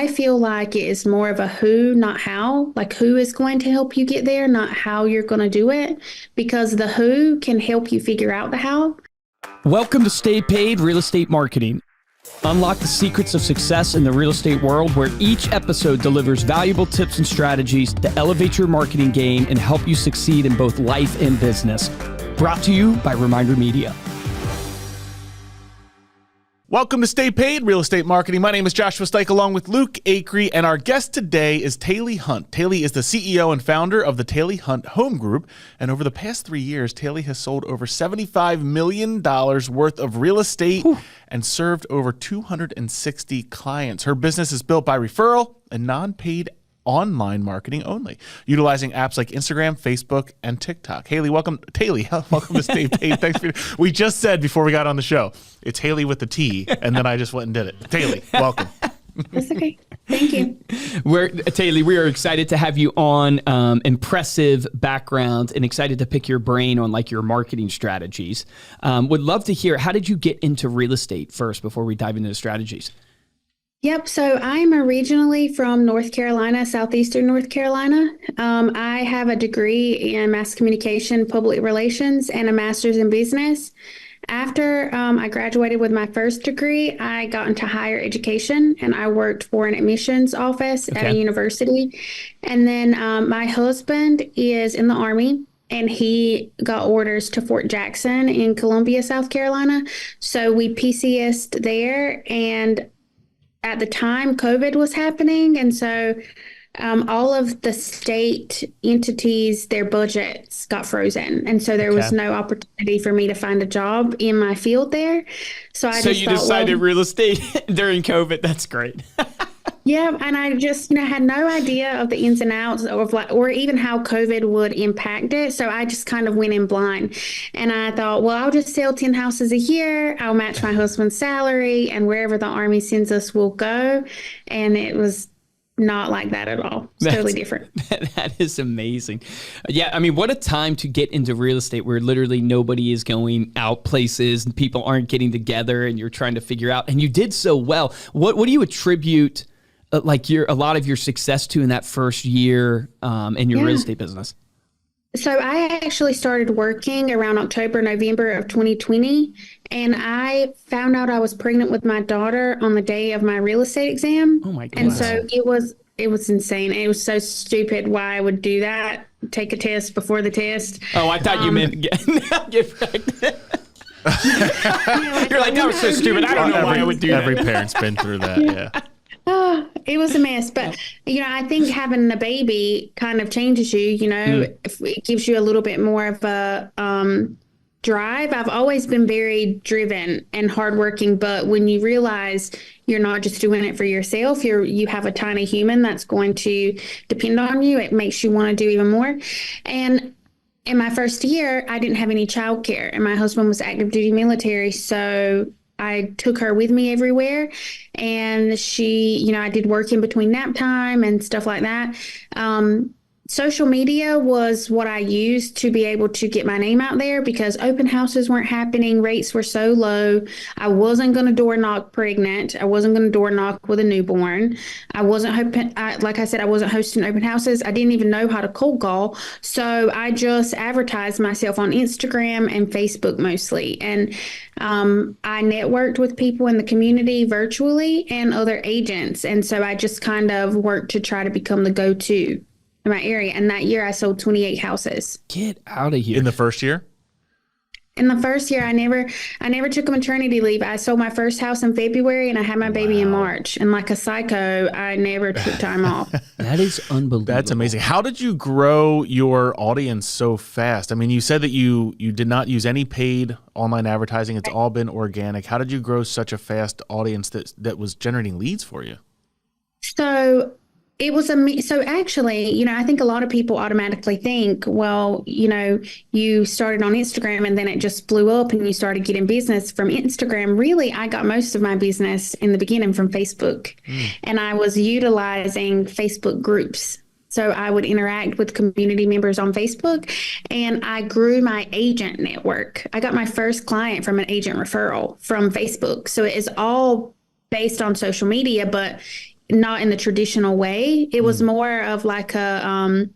I feel like it is more of a who, not how. Like who is going to help you get there, not how you're going to do it, because the who can help you figure out the how. Welcome to Stay Paid Real Estate Marketing. Unlock the secrets of success in the real estate world, where each episode delivers valuable tips and strategies to elevate your marketing game and help you succeed in both life and business. Brought to you by Reminder Media. Welcome to Stay Paid Real Estate Marketing. My name is Joshua Stike along with Luke Acree, and our guest today is Taley Hunt. Taley is the CEO and founder of the Taley Hunt Home Group, and over the past 3 years, Taley has sold over $75 million worth of real estate and served over 260 clients. Her business is built by referral and non-paid online marketing only, utilizing apps like Instagram, Facebook, and TikTok. Taley, welcome to Stay Paid. Thanks for. We just said before we got on the show, it's Haley with the T, and then I just went and did it. Taley, welcome. That's okay. Thank you. Taley, we are excited to have you on. Impressive background, and excited to pick your brain on like your marketing strategies. Would love to hear, how did you get into real estate first before we dive into the strategies? Yep. So I'm originally from North Carolina, southeastern North Carolina. I have a degree in mass communication, public relations, and a master's in business. After I graduated with my first degree, I got into higher education and I worked for an admissions office at a university. And then my husband is in the Army. And he got orders to Fort Jackson in Columbia, South Carolina. So we PCS'd there, and at the time, COVID was happening, and so all of the state entities, their budgets got frozen, and so there was no opportunity for me to find a job in my field there. So you decided real estate during COVID. That's great. Yeah, and I just had no idea of the ins and outs of or even how COVID would impact it. So I just kind of went in blind, and I thought, well, I'll just sell 10 houses a year. I'll match my husband's salary, and wherever the Army sends us, we'll go. And it was not like that at all. It's totally different. That is amazing. Yeah, I mean, what a time to get into real estate where literally nobody is going out places and people aren't getting together, and you're trying to figure out. And you did so well. What do you attribute a lot of your success to in that first year in your real estate business? So I actually started working around October, November of 2020, and I found out I was pregnant with my daughter on the day of my real estate exam. Oh my God. And so it was insane. It was so stupid why I would do that, take a test before the test. Oh, I thought you meant get pregnant. You're like, that was so stupid. I don't know why I would do that. Every parent's been through that, yeah. Oh, it was a mess. But, I think having the baby kind of changes you, it gives you a little bit more of a drive. I've always been very driven and hardworking, but when you realize you're not just doing it for yourself, you have a tiny human that's going to depend on you, it makes you want to do even more. And in my first year, I didn't have any childcare, and my husband was active duty military, so I took her with me everywhere, and she, I did work in between nap time and stuff like that. Social media was what I used to be able to get my name out there, because open houses weren't happening. Rates were so low. I wasn't going to door knock pregnant. I wasn't going to door knock with a newborn. I wasn't hoping, like I said, I wasn't hosting open houses. I didn't even know how to cold call. So I just advertised myself on Instagram and Facebook mostly. And I networked with people in the community virtually and other agents. And so I just kind of worked to try to become the go-to in my area. And that year I sold 28 houses. Get out of here. In the first year? In the first year, I never took a maternity leave. I sold my first house in February, and I had my baby in March. And like a psycho, I never took time off. That is unbelievable. That's amazing. How did you grow your audience so fast? I mean, you said that you did not use any paid online advertising. It's all been organic. How did you grow such a fast audience that was generating leads for you? So it was so actually, I think a lot of people automatically think, well, you started on Instagram and then it just blew up and you started getting business from Instagram. Really, I got most of my business in the beginning from Facebook, and I was utilizing Facebook groups. So I would interact with community members on Facebook, and I grew my agent network. I got my first client from an agent referral from Facebook. So it is all based on social media, but not in the traditional way. It was more of like a,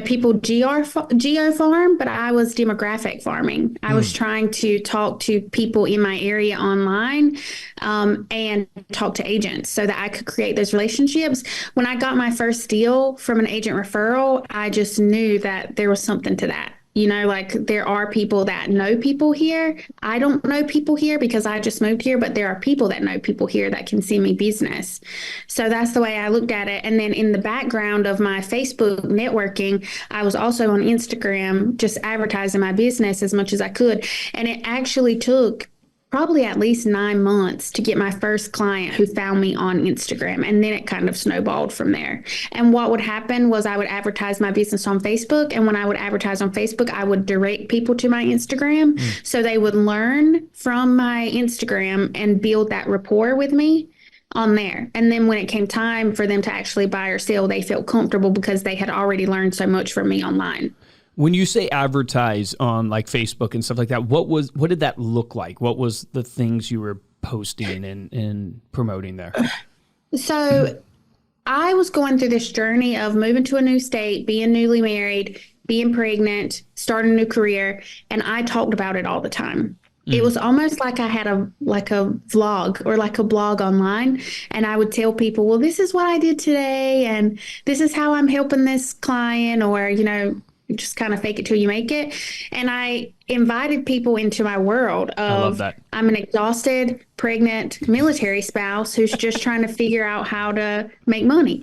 people geo farm, but I was demographic farming. I was trying to talk to people in my area online, and talk to agents so that I could create those relationships. When I got my first deal from an agent referral, I just knew that there was something to that. Like there are people that know people here. I don't know people here because I just moved here, but there are people that know people here that can send me business. So that's the way I looked at it. And then in the background of my Facebook networking, I was also on Instagram, just advertising my business as much as I could. And it actually took probably at least 9 months to get my first client who found me on Instagram. And then it kind of snowballed from there. And what would happen was I would advertise my business on Facebook. And when I would advertise on Facebook, I would direct people to my Instagram. So they would learn from my Instagram and build that rapport with me on there. And then when it came time for them to actually buy or sell, they felt comfortable because they had already learned so much from me online. When you say advertise on like Facebook and stuff like that, what did that look like? What was the things you were posting and promoting there? So I was going through this journey of moving to a new state, being newly married, being pregnant, starting a new career, and I talked about it all the time. It was almost like I had a vlog or like a blog online, and I would tell people, well, this is what I did today, and this is how I'm helping this client, or, just kind of fake it till you make it. And I invited people into my world of, I love that. I'm an exhausted, pregnant military spouse who's just trying to figure out how to make money.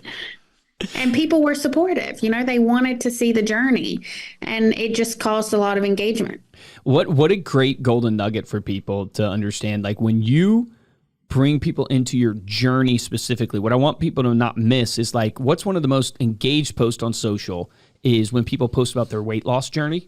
And people were supportive. They wanted to see the journey, and it just caused a lot of engagement. What a great golden nugget for people to understand. Like when you bring people into your journey specifically, what I want people to not miss is like, what's one of the most engaged posts on social is when people post about their weight loss journey.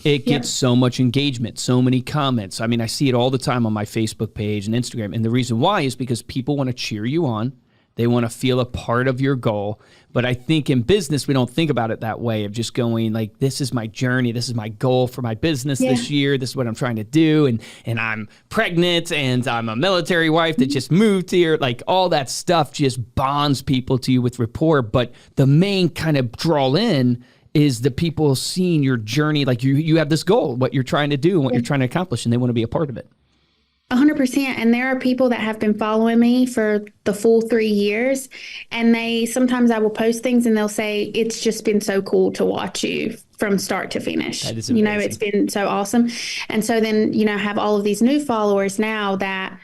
It gets so much engagement, so many comments. I mean, I see it all the time on my Facebook page and Instagram. And the reason why is because people want to cheer you on. They want to feel a part of your goal. But I think in business, we don't think about it that way of just going like, this is my journey. This is my goal for my business this year. This is what I'm trying to do. And I'm pregnant and I'm a military wife that just moved here. Like all that stuff just bonds people to you with rapport. But the main kind of draw in is the people seeing your journey. Like you have this goal, what you're trying to do and what you're trying to accomplish, and they want to be a part of it. 100%. And there are people that have been following me for the full 3 years. And sometimes I will post things and they'll say, it's just been so cool to watch you from start to finish. That is amazing. It's been so awesome. And so then, have all of these new followers now that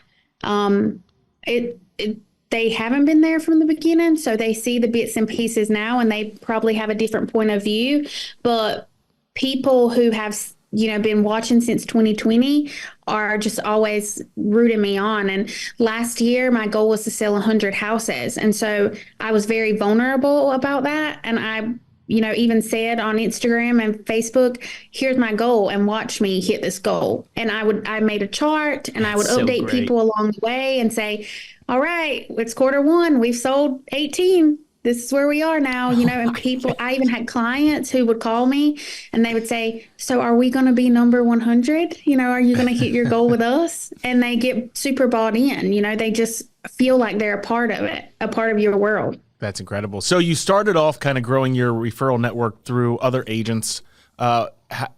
they haven't been there from the beginning. So they see the bits and pieces now, and they probably have a different point of view. But people who have been watching since 2020 are just always rooting me on. And last year, my goal was to sell 100 houses. And so I was very vulnerable about that. And I, even said on Instagram and Facebook, here's my goal and watch me hit this goal. And I made a chart, and I would update people along the way and say, all right, it's Q1. We've sold 18. This is where we are now, and people, I even had clients who would call me and they would say, so are we going to be number 100? Are you going to hit your goal with us? And they get super bought in, they just feel like they're a part of it, a part of your world. That's incredible. So you started off kind of growing your referral network through other agents. How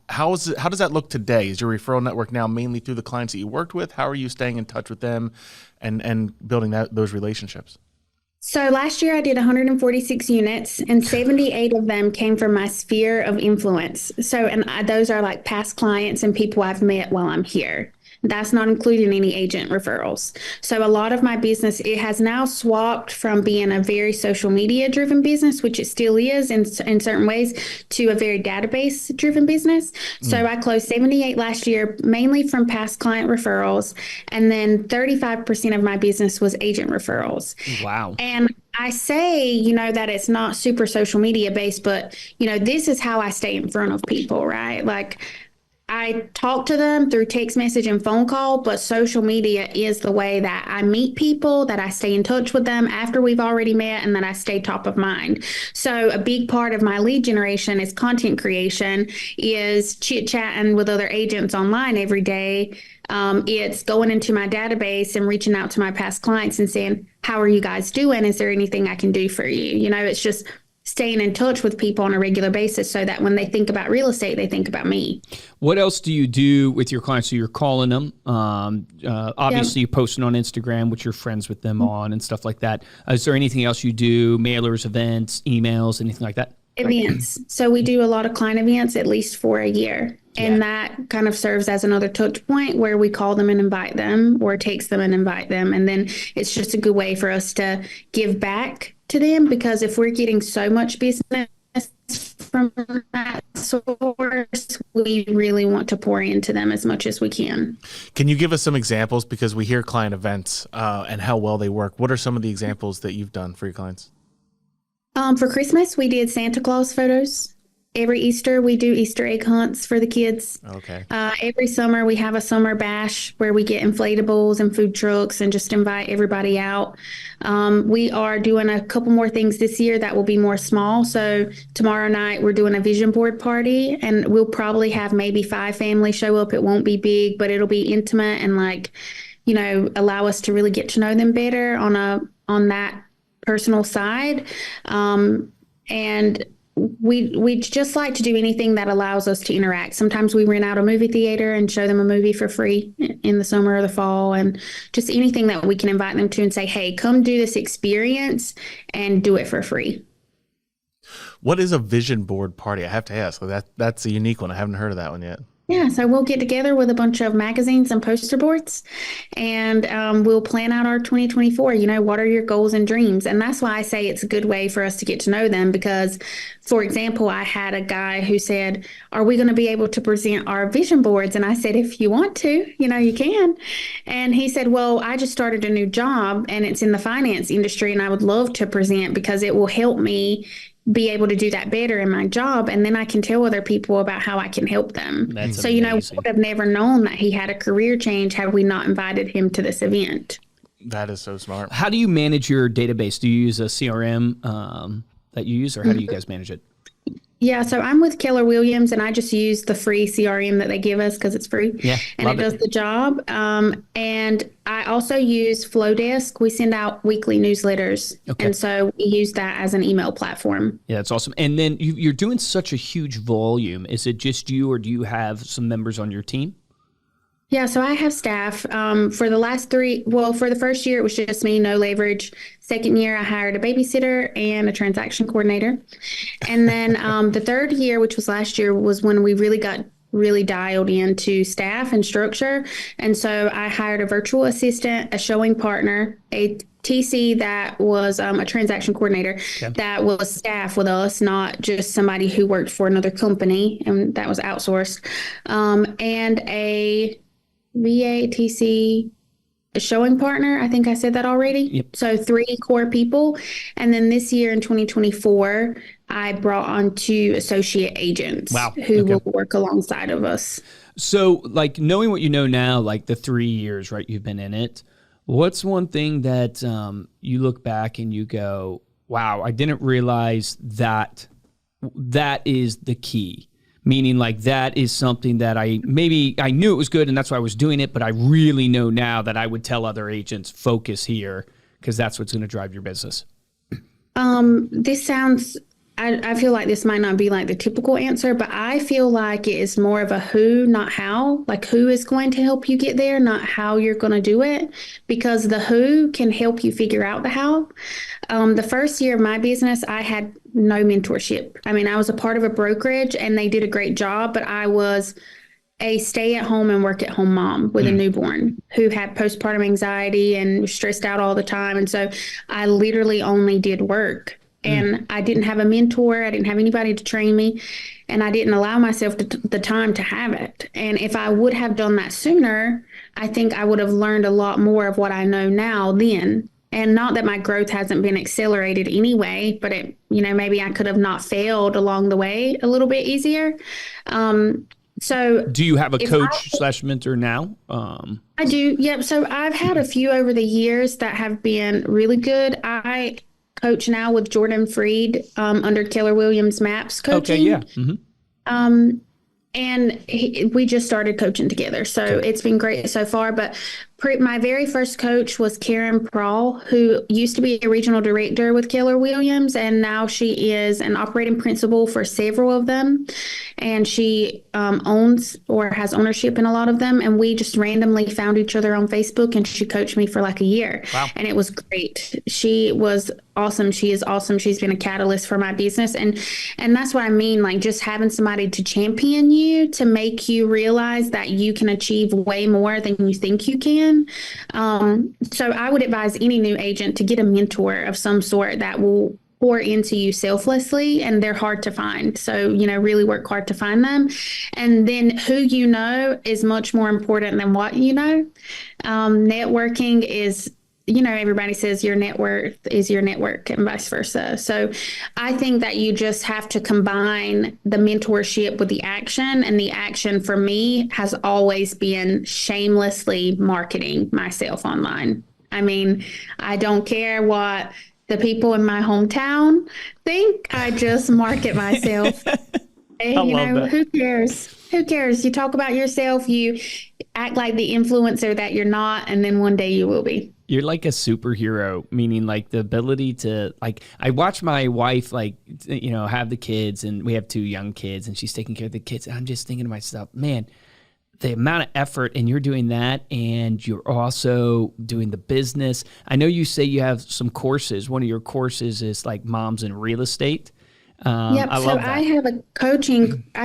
does that look today? Is your referral network now mainly through the clients that you worked with? How are you staying in touch with them and building those relationships? So last year I did 146 units, and 78 of them came from my sphere of influence. So, those are like past clients and people I've met while I'm here. That's not including any agent referrals. So a lot of my business, it has now swapped from being a very social media driven business, which it still is in certain ways, to a very database driven business. So I closed 78 last year, mainly from past client referrals. And then 35% of my business was agent referrals. Wow. And I say, that it's not super social media based, but, this is how I stay in front of people, right? Like, I talk to them through text message and phone call, but social media is the way that I meet people, that I stay in touch with them after we've already met, and that I stay top of mind. So a big part of my lead generation is content creation, is chit chatting with other agents online every day. It's going into my database and reaching out to my past clients and saying, how are you guys doing? Is there anything I can do for you? It's just staying in touch with people on a regular basis so that when they think about real estate, they think about me. What else do you do with your clients? So you're calling them. Obviously, you're posting on Instagram, which you're friends with them on and stuff like that. Is there anything else you do? Mailers, events, emails, anything like that? Events. So we do a lot of client events, at least for a year. And that kind of serves as another touch point where we call them and invite them, or text them and invite them. And then it's just a good way for us to give back to them, because if we're getting so much business from that source, we really want to pour into them as much as we can. Can you give us some examples? Because we hear client events and how well they work. What are some of the examples that you've done for your clients? For Christmas, we did Santa Claus photos. Every Easter, we do Easter egg hunts for the kids. Okay. Every summer, we have a summer bash where we get inflatables and food trucks and just invite everybody out. We are doing a couple more things this year that will be more small. So tomorrow night, we're doing a vision board party, and we'll probably have maybe 5 families show up. It won't be big, but it'll be intimate and allow us to really get to know them better on that personal side. And we just like to do anything that allows us to interact. Sometimes we rent out a movie theater and show them a movie for free in the summer or the fall, and just anything that we can invite them to and say, hey, come do this experience and do it for free. What is a vision board party? I have to ask. That's a unique one. I haven't heard of that one yet. Yeah, so we'll get together with a bunch of magazines and poster boards, and we'll plan out our 2024. What are your goals and dreams? And that's why I say it's a good way for us to get to know them, because, for example, I had a guy who said, are we going to be able to present our vision boards? And I said, if you want to, you can. And he said, well, I just started a new job and it's in the finance industry, and I would love to present because it will help me be able to do that better in my job, and then I can tell other people about how I can help them. That's so amazing. We would have never known that he had a career change had we not invited him to this event. That is so smart. How do you manage your database? Do you use a CRM that you use, or how do you guys manage it? Yeah, so I'm with Keller Williams, and I just use the free CRM that they give us because it's free. Yeah, and it does the job. And I also use Flowdesk. We send out weekly newsletters, and so we use that as an email platform. Yeah, that's awesome. And then you're doing such a huge volume. Is it just you, or do you have some members on your team? Yeah, so I have staff for the first year, it was just me, no leverage. Second year, I hired a babysitter and a transaction coordinator. And then the third year, which was last year, was when we really got dialed into staff and structure. And so I hired a virtual assistant, a showing partner, a TC that was a transaction coordinator that was staff with us, not just somebody who worked for another company and that was outsourced, and a VA, TC, a showing partner. I think I said that already. Yep. So 3 core people. And then this year in 2024, I brought on 2 associate agents who will work alongside of us. So knowing what you know now, the 3 years, right, you've been in it, what's one thing that you look back and you go, wow, I didn't realize that is the key? Meaning that is something that I knew it was good and that's why I was doing it, but I really know now that I would tell other agents, focus here, because that's what's going to drive your business. This sounds, I feel like this might not be the typical answer, but I feel like it is more of a who, not how. Who is going to help you get there, not how you're going to do it, because the who can help you figure out the how. The first year of my business, I had no mentorship. I mean, I was a part of a brokerage and they did a great job, but I was a stay-at-home and work-at-home mom with a newborn who had postpartum anxiety and was stressed out all the time. And so I literally only did work. And I didn't have a mentor. I didn't have anybody to train me. And I didn't allow myself the time to have it. And if I would have done that sooner, I think I would have learned a lot more of what I know now then. And not that my growth hasn't been accelerated anyway, but maybe I could have not failed along the way a little bit easier. So Do you have a if coach slash mentor now? I do. Yep. So I've had a few over the years that have been really good. I coach now with Jordan Freed under Keller Williams Maps Okay, coaching. yeah. Hmm. And we just started coaching together. So it's been great so far. But my very first coach was Karen Prawl, who used to be a regional director with Keller Williams. And now she is an operating principal for several of them. And she owns or has ownership in a lot of them. And we just randomly found each other on Facebook, and she coached me for like a year. Wow. And it was great. She was awesome. She is awesome. She's been a catalyst for my business. And that's what I mean, like just having somebody to champion you, to make you realize that you can achieve way more than you think you can. So I would advise any new agent to get a mentor of some sort that will pour into you selflessly, and they're hard to find. So, really work hard to find them. And then who you know is much more important than what you know. Networking is, everybody says your net worth is your network and vice versa. So I think that you just have to combine the mentorship with the action. And the action for me has always been shamelessly marketing myself online. I mean, I don't care what the people in my hometown think. I just market myself. And, who cares? Who cares? You talk about yourself, you act like the influencer that you're not, and then one day you will be. You're like a superhero, meaning like the ability to, like, I watch my wife, like, have the kids, and we have 2 young kids, and she's taking care of the kids. And I'm just thinking to myself, man, the amount of effort, and you're doing that, and you're also doing the business. I know you say you have some courses. One of your courses is like moms in real estate. Yep. I love that. I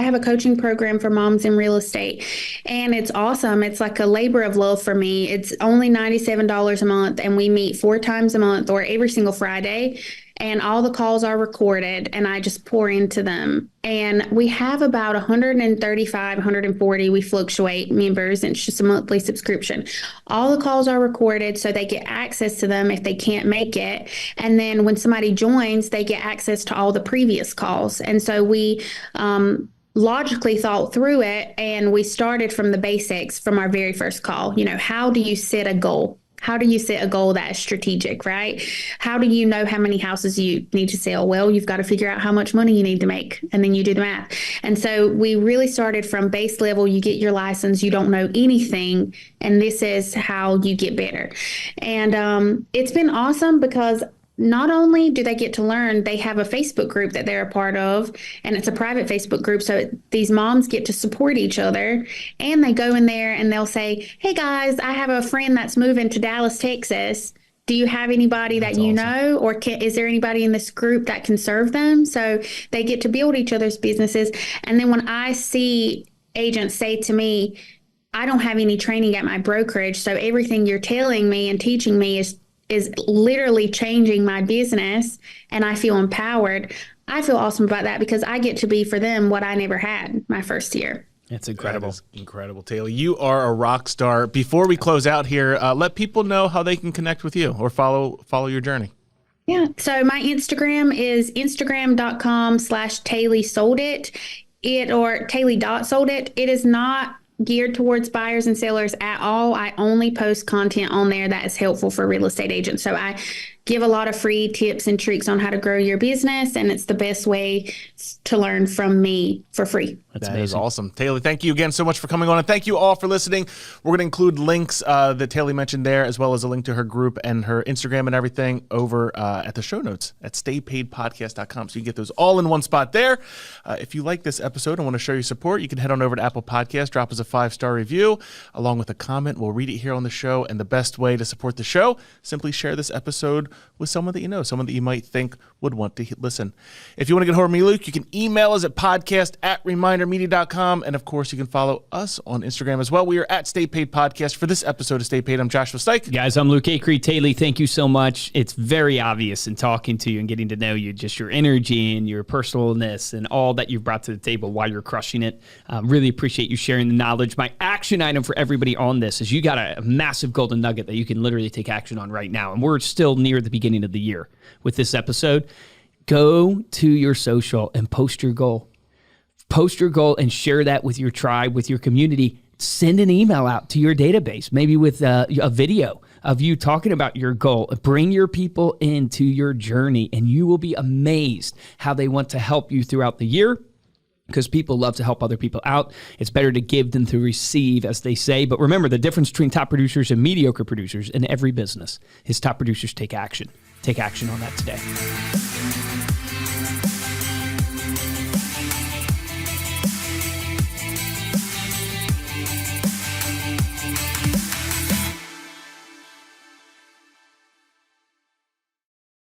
have a coaching program for moms in real estate, and it's awesome. It's like a labor of love for me. It's only $97 a month, and we meet 4 times a month or every single Friday, and all the calls are recorded, and I just pour into them. And we have about 135, 140, we fluctuate, members, and it's just a monthly subscription. All the calls are recorded, so they get access to them if they can't make it. And then when somebody joins, they get access to all the previous calls. And so we logically thought through it, and we started from the basics from our very first call. How do you set a goal? How do you set a goal that is strategic, right? How do you know how many houses you need to sell? Well, you've got to figure out how much money you need to make, and then you do the math. And so we really started from base level. You get your license, you don't know anything, and this is how you get better. And it's been awesome because not only do they get to learn, they have a Facebook group that they're a part of, and it's a private Facebook group. So these moms get to support each other, and they go in there and they'll say, hey guys, I have a friend that's moving to Dallas, Texas. Do you have anybody that you know, or is there anybody in this group that can serve them? So they get to build each other's businesses. And then when I see agents say to me, I don't have any training at my brokerage, so everything you're telling me and teaching me is literally changing my business, and I feel empowered. I feel awesome about that because I get to be for them what I never had my first year. It's incredible. Incredible, Taley. You are a rock star. Before we close out here, let people know how they can connect with you or follow your journey. Yeah. So my Instagram is instagram.com/TaleySoldIt. Or Taley.soldit. It is not geared towards buyers and sellers at all. I only post content on there that is helpful for real estate agents. So I give a lot of free tips and tricks on how to grow your business, and it's the best way to learn from me for free. That is awesome. Taley, thank you again so much for coming on, and thank you all for listening. We're going to include links that Taley mentioned there, as well as a link to her group and her Instagram and everything over at the show notes at staypaidpodcast.com. So you can get those all in one spot there. If you like this episode and want to show your support, you can head on over to Apple Podcasts, drop us a 5-star review along with a comment. We'll read it here on the show, and the best way to support the show, simply share this episode with someone that you know, someone that you might think would want to listen. If you want to get hold of me, Luke, you can email us at podcast@remindermedia.com. And of course, you can follow us on Instagram as well. We are at Stay Paid Podcast. For this episode of Stay Paid, I'm Joshua Stike. Guys, I'm Luke Acree. Taley, thank you so much. It's very obvious in talking to you and getting to know you, just your energy and your personalness and all that you've brought to the table while you're crushing it. Really appreciate you sharing the knowledge. My action item for everybody on this is you got a massive golden nugget that you can literally take action on right now. And we're still near the beginning of the year with this episode. Go to your social and post your goal. Post your goal and share that with your tribe, with your community. Send an email out to your database, maybe with a video of you talking about your goal. Bring your people into your journey, and you will be amazed how they want to help you throughout the year, because people love to help other people out. It's better to give than to receive, as they say. But remember, the difference between top producers and mediocre producers in every business is top producers take action. Take action on that today.